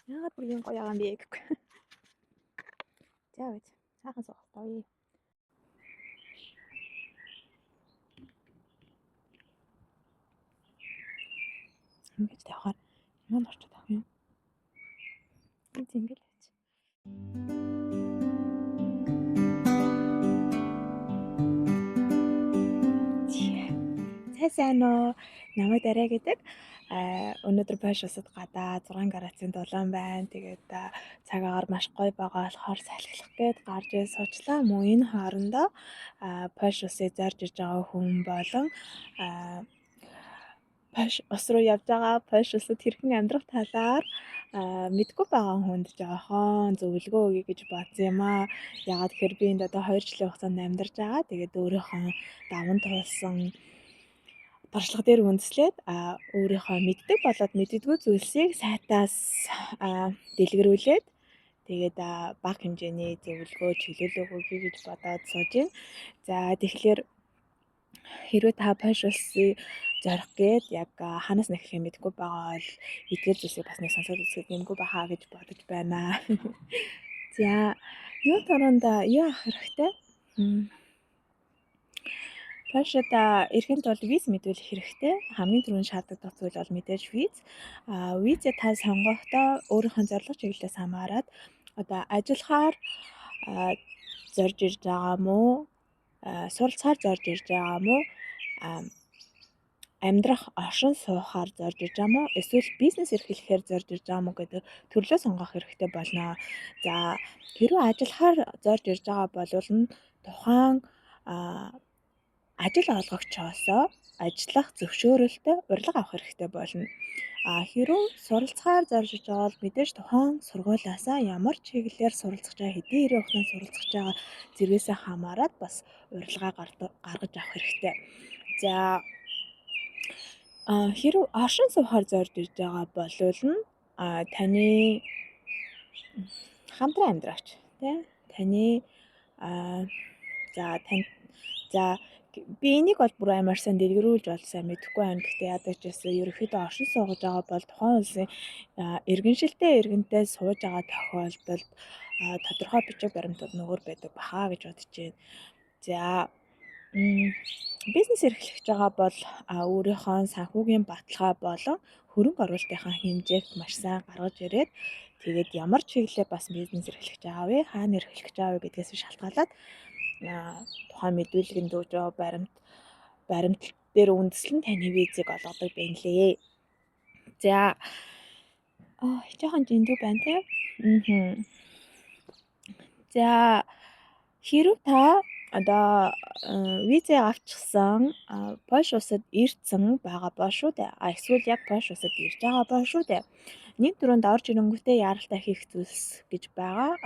Яагаад бүр юм гоё юм бэ гэхгүй. За үз. Сайхан суугахгүй. Ингэж тавихаар юм орчод авах юм. Зингэл байж. Сайн уу? Намайг Дараа гэдэг. Өнөөдөр паш усад гадаа 6 градусын дулаан байна. Тэгээд цаг агаар маш гоё байгаа болохоор салхилах гээд гарч ий суучлаа. Мөн энэ хоорондоо паш усыг зарж иж байгаа хүн болон паш ус руу явж байгаа паш усад хэрхэн амьдрах талаар мэдгүй байгаа хүнд жоохон зөвлөгөө өгье гэж бодсон юм аа. Ягаад гэхээр би энд одоо 2 жилийн хугацаанд амьдарч байгаа. Тэгээд өөрийнхөө даван туулсан туршлага дээр үндэслээд өөрийнхөө мэддэг болоод мэддэггүй зүйлсийг сайтаас дэлгэрүүлээд тэгээд бага хэмжээний зөвлөгөө чиглүүлэг өгье гэж бодоод сууж байна. За тэгэхээр хэрвээ та паш усыг зорих гээд яг ханаас нэхэх юм мэдгүй байгаа бол эдгээр зүйлсийг бас нэг сонсоод үзэхэд нэмгүй бахаа гэж бодож байна. За юу төрөнд юу авах хэрэгтэй? Пашад ирэхэд бол виз мэдүүлэх хэрэгтэй. Хамгийн түрүүнд шаардлагатай зүйл бол мэдээж виз. Визээ та сонгохдоо өөрийнхөө зорилго чиглэлээс хамаарат одоо ажиллахаар зорж ирж байгаа мó, суралцахаар зорж ирж байгаа мó, амьдрах, оршин суухаар зорж ирж байгаа мó, эсвэл бизнес эрхлэхээр зорж ирж байгаа мó гэдэг төрлөө сонгох хэрэгтэй болно. За хэрвээ ажиллахаар зорж ирж байгаа бол тухайн ажил олгогчоосоо ажиллах зөвшөөрөлтөй урилга авах хэрэгтэй болно. Хэрвээ суралцахаар зорж иж байгаа бол мэдээж тухайн сургуулиасаа ямар чиглэлээр суралцах байгаа, хэдийн хэрэг хугацаанд суралцах байгаа зэргээсээ хамаарат бас урилга гаргаж авах хэрэгтэй. За хэрвээ оршин суухаар зорж иж байгаа бол таны хамтран амьдрагч тий таны за би энийг бол бүр амар сайн дэлгэрүүлж бол сайн мэдэхгүй байна. Гэхдээ ядаж гэсэн ерөөхдөө оршин суугаж байгаа бол тухайн улсын иргэншилтэй иргэнтэй сууж байгаа тохиолдолд тодорхой бичиг баримтууд нөгөө байдаг бахаа гэж бодож байна. За бизнес эрхлэж байгаа бол өөрийнхөө санхүүгийн баталгаа болон хөрөнгө оруулалтынхаа хэмжээг маш сайн гаргаж ирээд тэгээд ямар чиглэлээр бас бизнес эрхлэж байгаа вэ? Хаана эрхлэж байгаа вэ гэдгээс шалтгаалаад тухайн мэдүүлгэнд өгж байгаа баримт дээр үндэслэн таны визийг олгодог байна лээ. За жоохон дэндүү байна тийм. За хэрвээ та одоо визээ авчихсан Польш улсад ирсэн байгаа бол шүү дээ. Эсвэл яг Польш улсад ирж байгаа бол шүү дээ. Нэг дөрөнд орж ирэнгүүтээ яаралтай хийх зүйлс гэж байгаа.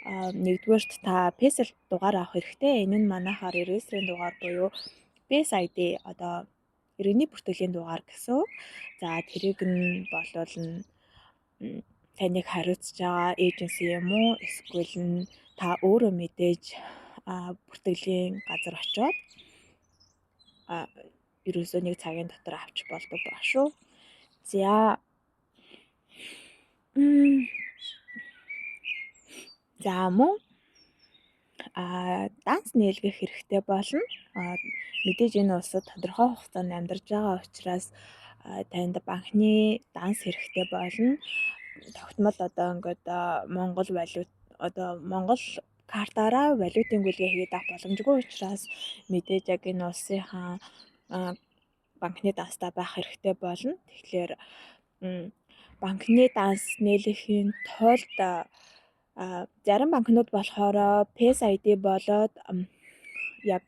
Нэгдүгээрт та PESEL дугаар авах хэрэгтэй. Энэ нь манайхаар регистрийн дугаар буюу PES ID одоо иргэний бүртгэлийн дугаар гэсэн. За тэрийг нь болвол таныг хариуцж байгаа эйженси юм уу? Эсвэл нь та өөрөө мэдээж бүртгэлийн газар очиод ерөөсөө нэг цагийн дотор авч болдог баг шүү. За мөн данс нийлгэх хэрэгтэй болно. Мэдээж энэ улсад тодорхой хугацаанд амьдарч байгаа учраас танд банкны данс хэрэгтэй болно. Тогтмол одоо ингээд Монгол валют одоо Монгол картаараа валютын гүйлгээ хийгээд авах боломжгүй учраас мэдээж яг энэ улсынхаа банкны данстай байх хэрэгтэй болно. Тэгэхээр банкны данс нийлэхийн тулд зарим банкнууд болохоор PES ID болоод яг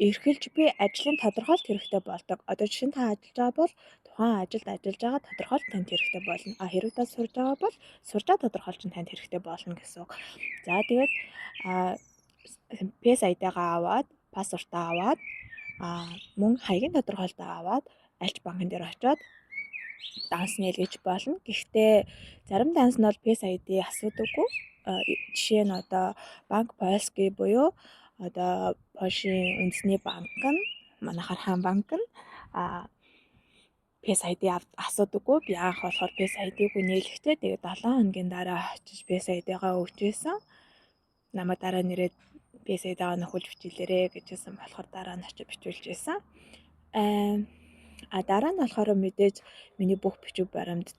эрхэлж буй ажлын тодорхойлт хэрэгтэй болдог. Одоо жишээ нь та ажиллаж байгаа бол тухайн ажилд ажиллаж байгаа тодорхойлт танд хэрэгтэй болно. Хэрвээ та сурж байгаа бол сурж байгаа тодорхойлт нь танд хэрэгтэй болно гэсэн үг. За тэгээд PES ID-гаа аваад, паспортаа аваад, мөн хаягийн тодорхойлтоо аваад альч банкн дээр очиод данс нийлгэж болно. Гэхдээ зарим данс нь бол PES ID асуудаггүй. Жишээ нь одоо банк Польский буюу одоо Польшийн үндэсний банк нь манайхаар хаан банк нь PS ID асуудаггүй. Би анх болохоор PS ID-г нээлгчтэй. Тэгээд 7 хоногийн дараа очиж PS ID-гаа өгчээсэн. Намайг дараа нэрээд PS ID-гаа нөхөж бичүүлээрэ гэжсэн болохоор дараа нь очиж бичүүлж байсан. Дараа нь болохоор мэдээж миний бүх бичиг баримт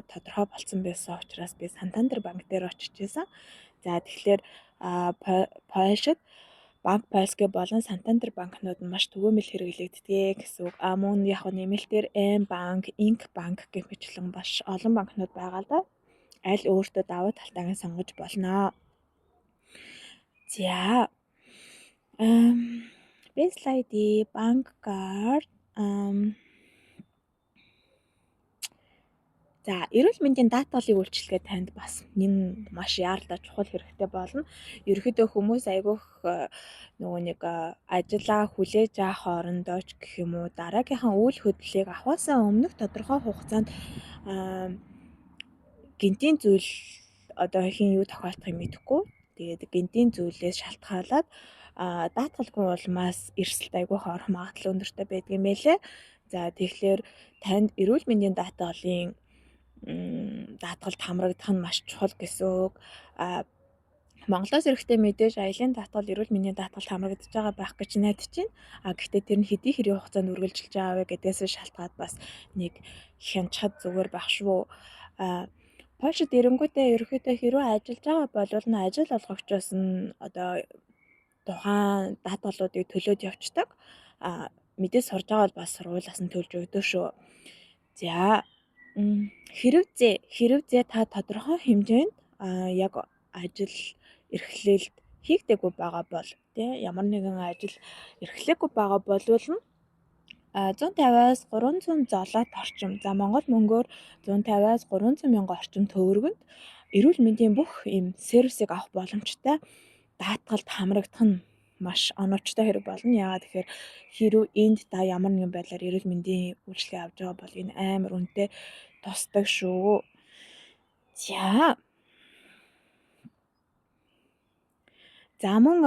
тодорхой болсон байсан учраас би Сантандер банк дээр очиж байсан. За тэгэхээр Польшид Банк Польский болон Сантандер банкнууд нь маш түгээмэл хэрэглэгддэг гэсэн үг. Мөн яг нэмэлтээр М-банк, Инк-банк гэх мэтлэн маш олон банкнууд байгаа л да. Аль өөртөө давуу талтайг сонгож болно. За Face ID, банк карт, за эрүүл мэндийн даатгалын үйлчилгээ танд бас нэг маш яаралтай чухал хэрэгтэй болно. Ерөнхийдөө хүмүүс айгүйх нөгөө нэг ажлаа хүлээж авах хоорондоо ч гэх юм уу дараагийнхаа үйл хөдлөлийг авахаасаа өмнөх тодорхой хугацаанд гинтийн зүйл одоо хин юу тохиолдохыг мэдэхгүй. Тэгээд гинтийн зүйлээс шалтгаалаад даатгалгүй улмаас эрсэлт айгүйх орох магадлал өндөртэй байдаг юм байлээ. За тэгэхээр танд эрүүл мэндийн даатгалд хамрагдах нь маш чухал гэсэн үг. Монголоос эрэхтэй мэдээж аялын даатгал, эрүүл мэндийн даатгалд хамрагдаж байгаа байх гэж найдаж байна. Гэхдээ тэр нь хэдий хэрэг хугацаанд үргэлжилж байгаа вэ гэдгээс шалтгаад бас нэг хянчхад зүгээр байх шүү. Польшид эрэнгүүтээ ерөөхдөө хэрвээ ажиллаж байгаа бол нь ажил олгогчоос нь одоо тухайн даатгалуудыг төлөөд явцдаг. Мэдээж сурж байгаа бол бас сургуулиас нь төлж өгдөг шүү. За Хэрэв та тодорхой хэмжээнд яг ажил эрхлэлд хийгдэггүй байгаа бол ямар нэгэн ажил эрхлэхгүй байгаа болвол нь 150-аас 300 золот орчим. За Монгол мөнгөөр 150-аас 300 мянган орчим төгрөгөнд эрүүл мэндийн бүх юм сервисыг авах боломжтой. Даатгалд хамрагдах нь маш оновчтой хэрэг болно. Яагаад тэгэхээр хэрвээ энд та ямар нэгэн байдлаар эрүүл мэндийн үйлчилгээ авч байгаа бол энэ амар үнэтэй тусдаг шүү. За мөн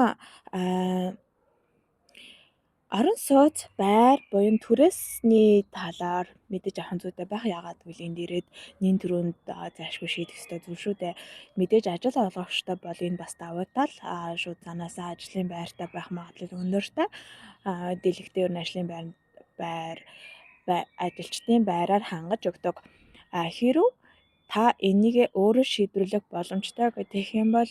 орон сууц, байр, буян түрээсний талаар мэдээж авах зүйтэй байх. Яагаад гэвэл энд ирээд нин төрөнд зайлшгүй шийдэх ёстой зүйл шүү дээ. Мэдээж ажил олгогчтой бол энэ бас давуу тал. Шууд занаасаа ажлын байртай байх магадлал өндөртэй. Дэлгэцээр нь ажлын ажилчдын байраар хангаж өгдөг. Хэрв та энийг өөрөө шийдвэрлэх боломжтой гэх юм бол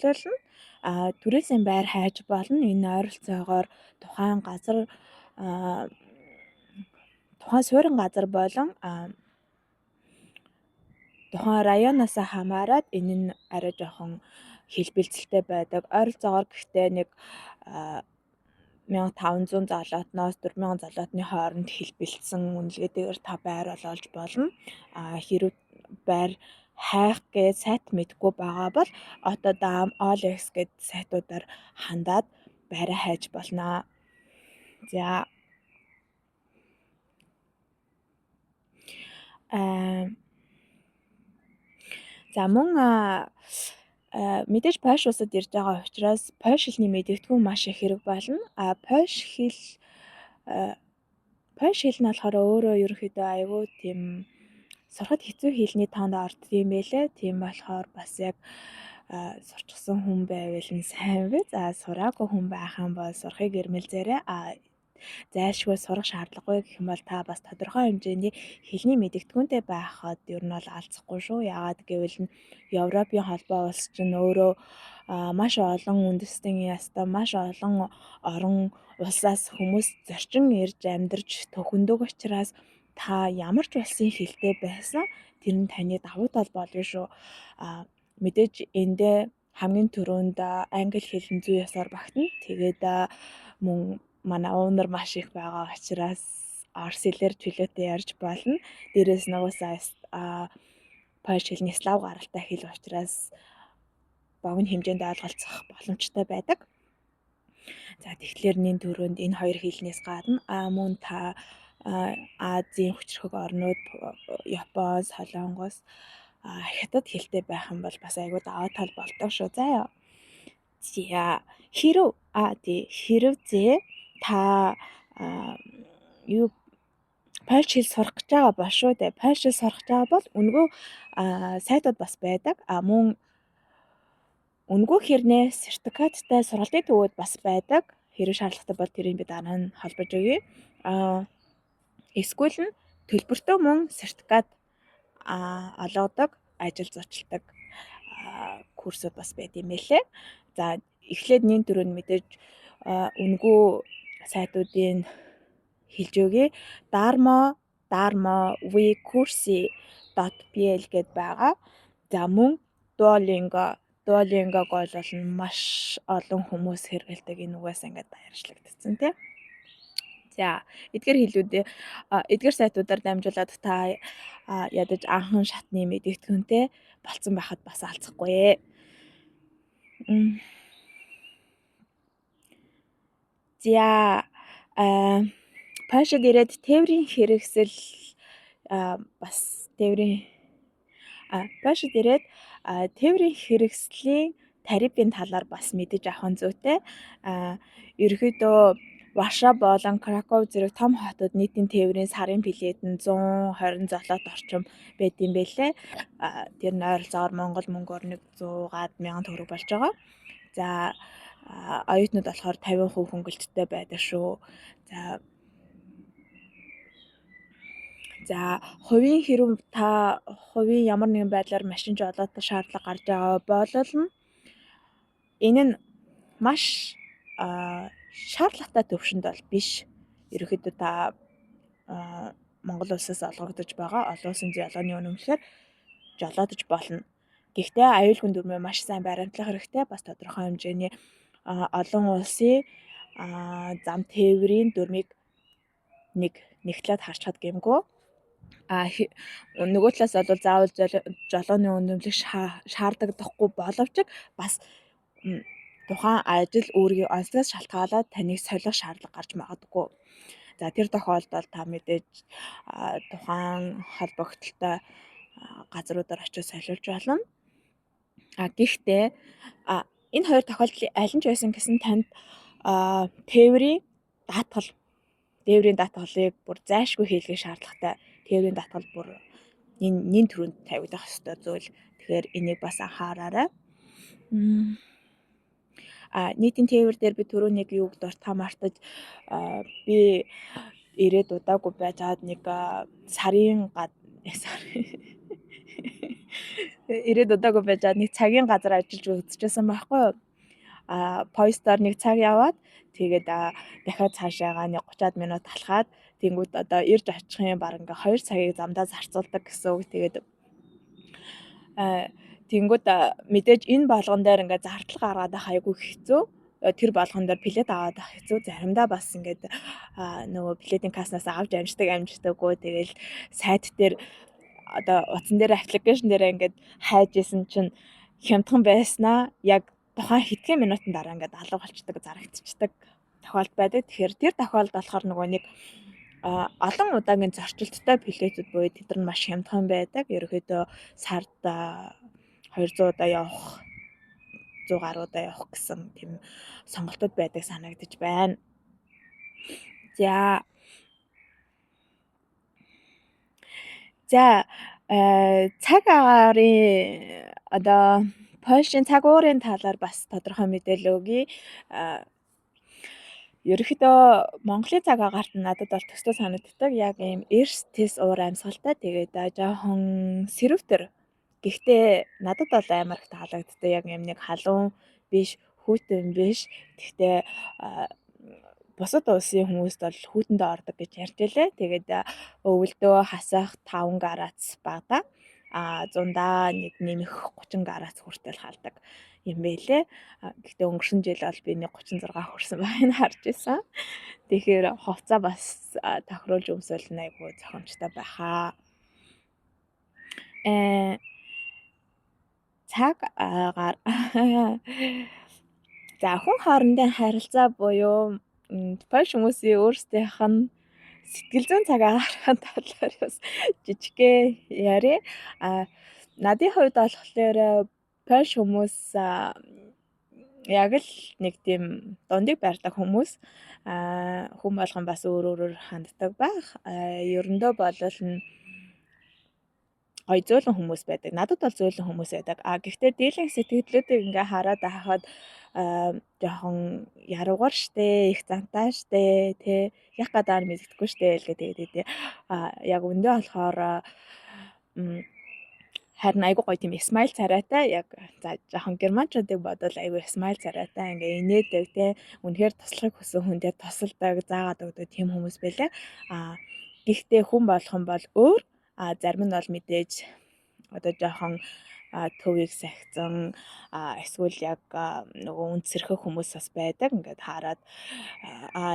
түрээсийн байр хайж болно. Энэ ойролцоогоор тухайн суурин газар болон тухайн районоос хамаарат энэ нь арай жоохон хэлбэлцэлтэй байдаг. Ойролцоогоор гэхдээ нэг 1500 золотноос 4000 золотны хооронд хэлбэлцсэн үнэлгээтэйгээр та байр олж болно. Хэрв байр хайх гэж сайт мэдгүй байгаа бол Autodam, OLX гэдэг сайтуудаар хандаад байраа хайж болно. За мөн мэдээж Польш улсад ирж байгаа учраас Польш хэлний мэдэгдэхүүн маш их хэрэг болно. Польш хэл нь болохоор өөрөө ерөнхийдөө аягүй тийм сурахад хэцүү хэлний тоонд ордог юм байлээ. Тийм болохоор бас яг сурчсан хүн байвал нь сайн вэ. За сураагүй хүн байх юм бол сурахыг эрмэлзээрэй. Зайлшгүй сурах шаардлагагүй гэх юм бол та бас тодорхой хэмжээний хэлний мэдэгдэхүүнтэй байхад ер нь бол алзахгүй шүү. Яагаад гэвэл Европын холбоо улс чинь өөрөө маш олон үндэстэн ястаа маш олон орон улсаас хүмүүс зорчин ирж амьдарч төхөндөг учраас та ямар ч улсын хэлтэй байсан тэр нь таны давуу тал болно шүү. Мэдээж эндээ хамгийн түрүүнд англи хэл нь зүй ёсоор багтана. Тэгээд мөн манай өвнөр маш их байгаа учраас орос хэлээр чөлөөтэй ярьж болно. Дээрээс нь уусаа польш хэлний слав гаралтай хэл учраас богино хэмжээнд ойлголцох боломжтой байдаг. За тэгэхээр нин төрөнд энэ хоёр хэлнээс гадна мөн та Азийн хүчрхэг орнууд Япон, Солонгос, Хятад хэлтэй байх юм бол бас айгүй даваа тал болдог шүү. За хэрв та Польш хэл сурах гэж байгаа бол шүү дээ. Польш хэл сурах гэж байгаа бол үнэгүй сайтууд бас байдаг. Мөн үнэгүй хэрнээ сертификаттай сургалтын төвүүд бас байдаг. Хэрэг шаардлагатай бол тэрийг би дараа нь холбож өгье. Эсвэл нь төлбөртэй мөн сертификат олгодог, ажил зочилдог курсууд бас байд юм байлээ. За эхлээд нэг дөрөв нь мэдээж үнэгүй сайтуудын хэлж өгье. darmo.we.kursi.pl гэд байгаа. За мөн Duolingo бол маш олон хүмүүс хэрэглэдэг энэ үгээс ингээд баяршлагдсан тий. За эдгээр сайтуудаар дамжуулаад та ядаж анхан шатны мэдээлэлтэй болцсон байхад бас алцахгүй. За Польшид ирээд тээврийн хэрэгсэл бас Польшид ирээд тээврийн хэрэгслийн тарифын талаар бас мэдэж авах нь зүйтэй. Ерөнхийдөө Варшав болон Краков зэрэг том хотод нийтийн тээврийн сарын билет нь 120 злот орчим байд юм байлээ. Тэр нь ойролцоогоор Монгол мөнгөөр 100,000 төгрөг болж байгаа. За оюутнууд болохоор 50% хөнгөлөлттэй байдаг шүү. За хувийн хэрв та хувийн ямар нэгэн байдлаар машин жолоодог шаардлага гарч байгаа бол энэ нь маш шаардлагатай төвшөнд бол биш. Ерөнхийдөө та Монгол улсаас олгогдож байгаа олон улсын жолооны үнэмшлэр жолоодож болно. Гэхдээ аюулгүй дүрмээ маш сайн баримтлах хэрэгтэй. Бас тодорхой хэмжээний олон улсын зам тээврийн дүрмийг нэгтлээд харчхад гэмгүй. Нөгөө талаас бол заавал жолооны үнэмлэх шаардагдахгүй боловч бас тухайн ажил өөрийн онцлогоос шалтгаалаад таныг солих шаардлага гарч магадгүй. За тэр тохиолдолд та мэдээж тухайн холбогдлолтой газруудаар очиж солиулж болно. Гэхдээ энэ хоёр тохиолдлын аль нь ч байсан гэсэн танд тээврийн даатгалыг бүр зайлшгүй хийлгэх шаардлагатай. Тээврийн даатгал бүр нэн төрөнд тавигдах ёстой зүйл. Тэгэхээр энийг бас анхаараарай. Нийтийн тээвэр дээр би түрүүнийг юуг дуртай мартаж би ирээд удаагүй байж хаад нэг нэг цагийн газар ажиллаж үзчихсэн байхгүй юу? Поестоор нэг цаг яваад тэгээд дахиад цаашаагаа нэг 30-аад минут алхаад тэнгууд одоо ирж очихын баг ингээ 2 цагийг замдаа зарцуулдаг гэсэн үг. Тэгээд тэнгууд мэдээж энэ болгон дээр ингээ зардал гаргаад байх айгүй хэцүү. Тэр болгон дээр билет аваад байх хэцүү. Заримдаа бас ингээд нөгөө билетийн касснаас авч амждаггүй. Тэгэл сайт дээр одоо утсан дээр аппликейшн дээр ингээд хайж исэн чинь хямдхан байснаа яг тухайн хэдхэн минутын дараа ингээд алга болчдөг, зарагдчихдаг тохиолдол байдаг. Тэгэхээр тэр тохиолдолд болохоор нөгөө нэг олон удаагийн зорчилттой билетүүд буюу тэд нар маш хямдхан байдаг. Ерөнхийдөө сард 200 удаа явах, 100 гаруй удаа явах гэсэн тийм сонголтууд байдаг санагдаж байна. За цаг агарын одоо Польшийн цаг уурын талаар бас тодорхой мэдээлэл өгье. Ерөнхийдөө Монголын цаг агаарт надад бол төстэй санагддаг. Яг ийм эрс тис уур амьсгалтай. Тэгээд жоохон сэрвтер. Гэхдээ надад бол амар их таалагддаг. Яг ийм нэг халуун биш, хүйтэн биш. Гэхдээ бусад улсын хүмүүст бол хүүтэндээ ордог гэж ярьж байлаа. Тэгээд өвөлдөө хасах 5 гарац багада зундаа нэг нэмэх 30 гарац хүртэл халдаг юм байлээ. Гэхдээ өнгөрсөн жил бол би нэг 36 хүрсэн байгааг харж байсан. Тэгэхээр хувцас бас тохируулж өмсвөл айгүй зохимжтой байхаа. Цаг агаар. За хүн хоорондын харилцаа буюу Польш хүмүүсийн өөрсдийнх нь сэтгэл зүйн цаг агаархын талаар бас жижигхэн яриа. Надын хувьд болохоор Польш хүмүүс яг л нэг тийм дундыг барьдаг хүмүүс хүн болгон бас өөрөөр ханддаг байх. Ерөндөө болол нь гоё зөөлөн хүмүүс байдаг. Надад бол зөөлөн хүмүүс байдаг. Гэхдээ дийлэнх сэтгэлдлүүдийг ингээ хараад байхад жоохон яруугаар штэ, их зантаа штэ, тэ яг гадаар мэддэхгүй штэ л гэдэг. Яг өндөө болохоор харин айгуу гоё тийм смайл царайтай яг за жоохон германчуудыг бодвол айгуу смайл царайтай ингээ инээдэг те үнэхээр туслахыг хүсэн хүндээ тусалдаг заагаад өгдөг тийм хүмүүс байлаа. Гэхдээ хүн болгон бол өөр зарим нь бол мэдээж одоо жоохон төвийг сахицсан эсвэл яг нөгөө үнсэрхэх хүмүүс бас байдаг. Ингээд хараад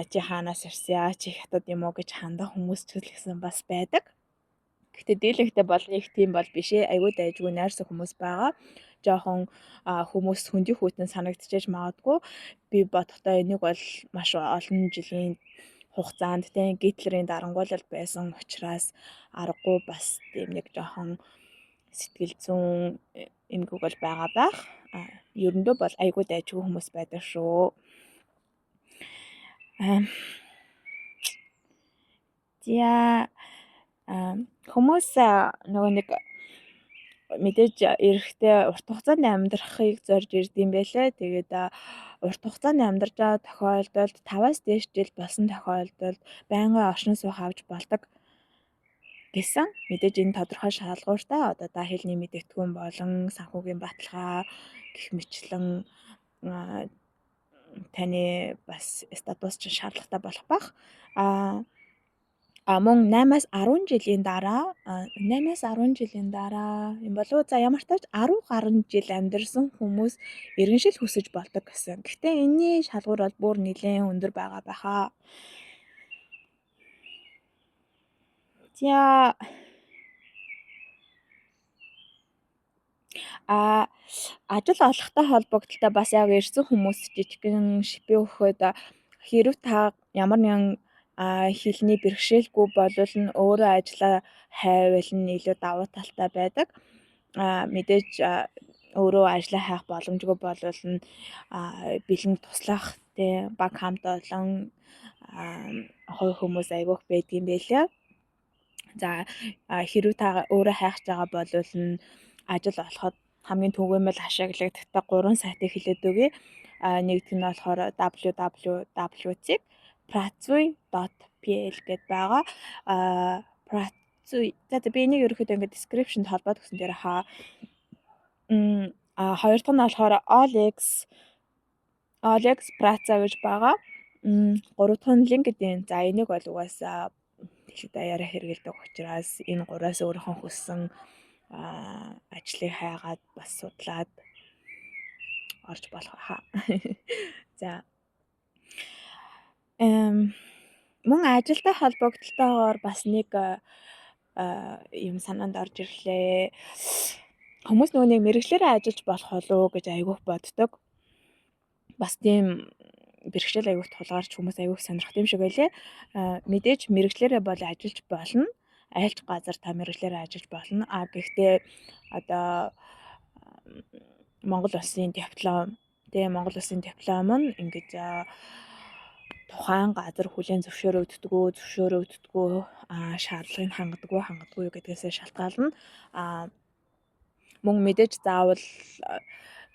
чи хаанаас ирсэн чи хятад юм уу гэж хандах хүмүүс ч гэсэн бас байдаг. Гэхдээ дийлэнхтэй бол нэг тийм бол биш ээ. Аюу дайжгүй найрсан хүмүүс байгаа. Жоохон хүмүүс хөндий хүйтэн санагдчихэж магадгүй. Би бодохдоо энийг бол маш олон жилийн хугацаанд тийм Гитлерийн дарангуйлалд байсан учраас аргагүй бас тийм нэг жоохон сэтгэл зүйн эмгэг бол байгаа байх. Ерөндөө бол аюу дайжгүй хүмүүс байдаг шүү. Хүмүүс нөгөө нэг мэдээж эрэхтэй урт хугацаанд амьдрахыг зорж ирдэм байлээ. Тэгээд урт хугацаанд амьдарч байгаа тохиолдолд 5-аас дээш жил болсон тохиолдолд байнгын оршин суух авч болдог гэсэн мэдээж энэ тодорхой шалгууртай одоо та хэлний мэдээлэлтгүүн болон санхүүгийн баталгаа гэх мэтлэн таны бас статус чинь шаардлагатай болох бах. Мөн 8-аас 10 жилийн дараа юм болов за ямар ч тач 10 гаруй жил амьдарсан хүмүүс иргэншил хүсэж болдог гэсэн. Гэхдээ энэний шалгуур бол бүр нэлээд өндөр байгаа байхаа. За ажил олохтой холбогдлолтой бас яг ирсэн хүмүүс жижигхэн шипээ өгөхөд хэрв та ямар нэгэн хэлний бэрхшээлгүй болвол нь өөрөө ажлаа хайвал нь илүү давуу талтай байдаг. Мэдээж өөрөө ажлаа хайх боломжгүй болвол нь бэлэн туслах тийм баг хамт олон хувь хүмүүс айгүйх байдгийн байлаа. За хэрв та өөрөө хайх байгаа болвол нь ажил олоход хамгийн түгээмэл ашиглагддаг 3 сайтыг хэлээд өгье. Нэгдүг нь болохоор www.pratsui.pl гэдээ байгаа. Pratsui. За би энийг ерөөхдөө ингээд description-д холбоод өгсөн дээр хаа. Хоёр дахь нь болохоор Alex Pratsa гэж байгаа. Гурав дахь нь LinkedIn. За энийг бол угаасаа дэлхийд даяараа хэрэгэлдэг учраас энэ гураас өөрийнхөө хүссэн ажлыг хайгаад бас судлаад орж болох хаа. За мөн ажилтай холбогдлолтойгоор бас нэг юм санаанд орж ирлээ. Хүмүүс нөгөө нэг мэрэгчлэрээ ажиллаж болох болов гэж айгүйх боддог. Бас тийм бэрхшээл айгүйх тулгарч хүмүүс айгүйх сонирхох юм шиг байлээ. Мэдээж мэрэгчлэрээ бол ажиллаж болно. Айлч газар та мэрэгчлэрээ ажиллаж болно. Гэхдээ одоо Монгол улсын диплом нь ингэж тухайн газар хүлээн зөвшөөрөгддгүү шаардлагыг хангадаггүй гэдгээсээ шалтгаална. Мөн мэдээж заавал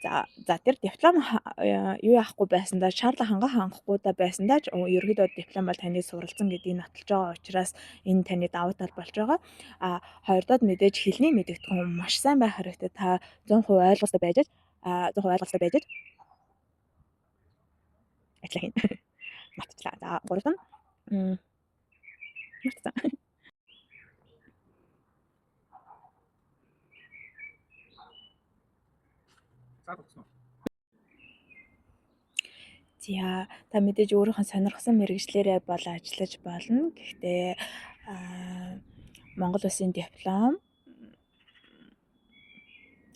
за тэр диплом юу яахгүй байсандаа шаардлага хангахгүй байсандаа ч ерөөдөө диплом бол таны суралцсан гэдгийг нотолж байгаа учраас энэ таны давуу тал болж байгаа. Хоёрдоод мэдээж хэлний мэдээлэл маш сайн байх хэрэгтэй. Та 100% ойлголттой байж ажиллах юм. Мартчихлаа. За гурав нь мартсан. За та мэдээж өөрийнхөө сонирхсан мэрэгчлэрээ бол ажиллаж болно. Гэхдээ Монгол улсын диплом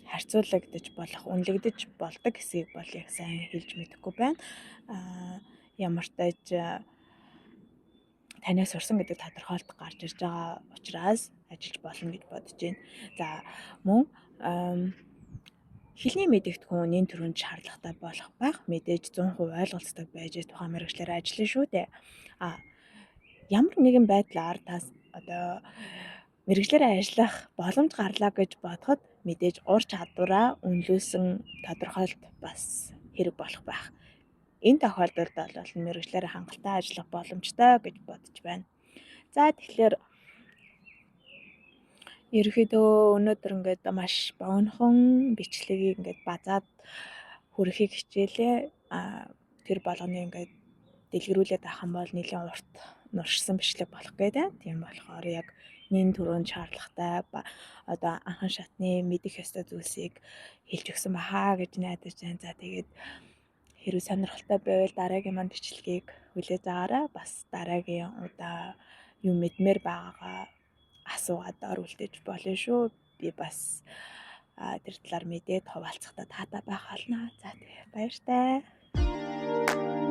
харьцуулагдаж болох, үнэлэгдэж болдог хэсгийг бол яг сайн хэлж мэдэхгүй байна. Ямар ч тач танаас сурсан гэдэг тодорхойлт гарч ирж байгаа учраас ажиллаж болно гэж бодож байна. За мөн Хэлний мэдэгдэхүүн энэ төрөнд шаардлагатай болох байх мэдээж 100% ойлголцдог байж тухайн мэргэжлээр ажиллана шүү дээ. Ямар нэгэн байдлаар тас одоо мэргэжлээр ажиллах боломж гарлаа гэж бодоход мэдээж ур чадвараа үнэлүүлсэн тодорхойлт бас хэрэг болох байх. Энэ тохиолдолд бол мэргэжлээр хангалттай ажиллах боломжтой гэж бодож байна. За тэгэхээр ерөнхийдөө өнөөдөр ингээд маш богинохон бичлэгийг ингээд базаад хүрэхийг хичээлээ. Тэр болгоны ингээд дэлгэрүүлээд авах юм бол нэлийн урт нуршсан бичлэг болох гэдэг. Тийм болохоор яг нэн төрөнд шаардлагатай одоо анхан шатны мэдэх ёстой зүйлсийг хэлж өгсөн бахаа гэж найдаж байна. За тэгээд хэрвээ сонирхолтой байвал дараагийн манд бичлэгийг хүлээж аваарай. Бас дараагийн удаа юм мэдмээр байгаагаа асуугаад ор үлдээж болно шүү. Би бас тэр талаар мэдээд хуваалцахдаа таатай байх болно. За тэгээ баяртай.